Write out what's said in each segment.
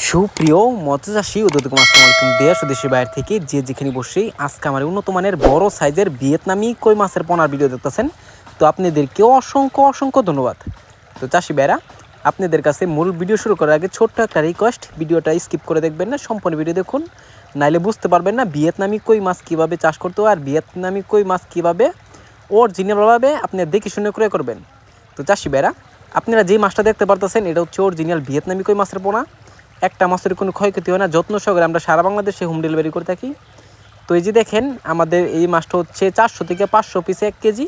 সুপ্রিয় মৎস্যচাষী উদ্যোক্তা, আসসালামু আলাইকুম। দেশ ও দেশের বাইরে থেকে যে যেখানে বসে আজকে আমার উন্নত মানের বড় সাইজের ভিয়েতনামি কই মাছের পোনার ভিডিও দেখতেছেন, তো আপনাদেরকে অসংখ্য ধন্যবাদ। তো চাষি ভাইরা, আপনাদের কাছে মূল ভিডিও শুরু করার আগে ছোট্ট একটা রিকোয়েস্ট, ভিডিওটা স্কিপ করে দেখবেন না, সম্পূর্ণ ভিডিও দেখুন, নাইলে বুঝতে পারবেন না ভিয়েতনামি কই মাছ কীভাবে চাষ করতে হয় আর ভিয়েতনামি কই মাছ কীভাবে অরিজিনালভাবে আপনি দেখে শুনে করে করবেন। তো চাষি ভাইরা, আপনারা যে মাছটা দেখতে পারতেছেন এটা হচ্ছে অরিজিনাল ভিয়েতনামি কই মাছের পোনা। একটা মাছের কোনো ক্ষয়ক্ষতি হয় না, যত্ন সহকারে আমরা সারা বাংলাদেশে হোম ডেলিভারি করে থাকি। তো এই যে দেখেন, আমাদের এই মাছটা হচ্ছে 400 থেকে 500 পিসে 1 কেজি।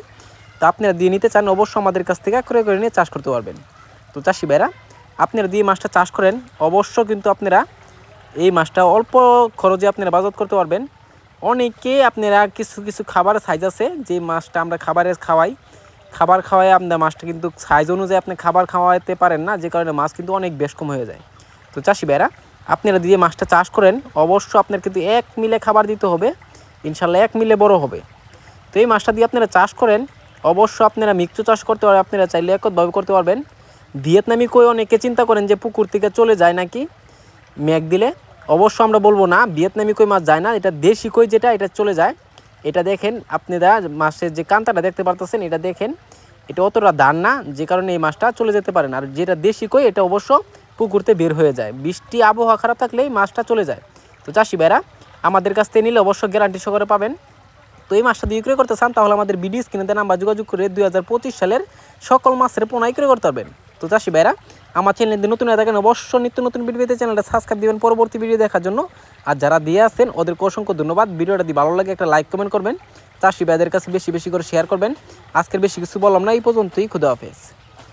তো আপনারা দিয়ে নিতে চান অবশ্যই আমাদের কাছ থেকে ক্রয় করে নিয়ে চাষ করতে পারবেন। তো চাষি ভাইরা, আপনারা দিয়ে মাছটা চাষ করেন অবশ্য কিন্তু আপনারা এই মাছটা অল্প খরচে আপনারা বাজার করতে পারবেন। অনেকে আপনারা কিছু খাবারের সাইজ আছে, যে মাছটা আমরা খাবার খাওয়াই আপনার মাছটা কিন্তু সাইজ অনুযায়ী আপনি খাবার খাওয়াতে পারেন না, যে কারণে মাছ কিন্তু অনেক বেশ কম হয়ে যায়। তো চাষি ভাইরা, আপনারা দিয়ে মাছটা চাষ করেন অবশ্য আপনার কিন্তু 1 মিলে খাবার দিতে হবে, ইনশাল্লাহ 1 মিলে বড় হবে। তো এই মাছটা দিয়ে আপনারা চাষ করেন অবশ্য আপনারা মিক্সও চাষ করতে পারেন, আপনারা চাইলে একভাবে করতে পারবেন। ভিয়েতনামি কই অনেকে চিন্তা করেন যে পুকুর থেকে চলে যায় নাকি মেঘ দিলে, অবশ্য আমরা বলবো না, ভিয়েতনামি কই মাছ যায় না, এটা দেশি কই যেটা এটা চলে যায়। এটা দেখেন আপনারা মাছের যে কান্তাটা দেখতে পারতেছেন, এটা দেখেন এটা অতটা দান না, যে কারণে এই মাছটা চলে যেতে পারেন। আর যেটা দেশি কই এটা অবশ্য পুকুরতে বের হয়ে যায়, বৃষ্টি আবহাওয়া খারাপ থাকলেই মাছটা চলে যায়। তো চাষি ভাইরা, আমাদের কাছ থেকে নিলে অবশ্যই গ্যারান্টি সহকারে পাবেন। তো এই মাছটা দিয়ে ক্রয় করতে চান তাহলে আমাদের ভিডিও স্ক্রিনে নাম্বার যোগাযোগ করে 2025 সালের সকল মাছের পোনাই ক্রয় করতে পারবেন। তো চাষি ভাইরা, আমার চ্যানেলে নতুন হয়ে থাকেন অবশ্যই নিত্য নতুন ভিডিও পেতে চ্যানেলটা সাবস্ক্রাইব দিবেন পরবর্তী ভিডিও দেখার জন্য। আর যারা দিয়ে আসছেন ওদেরকে অসংখ্য ধন্যবাদ। ভিডিওটা যদি ভালো লাগে একটা লাইক কমেন্ট করবেন, চাষি ভাইদের কাছে বেশি করে শেয়ার করবেন। আজকের বেশি কিছু বললাম না, এই পর্যন্তই। খুদা হাফেজ।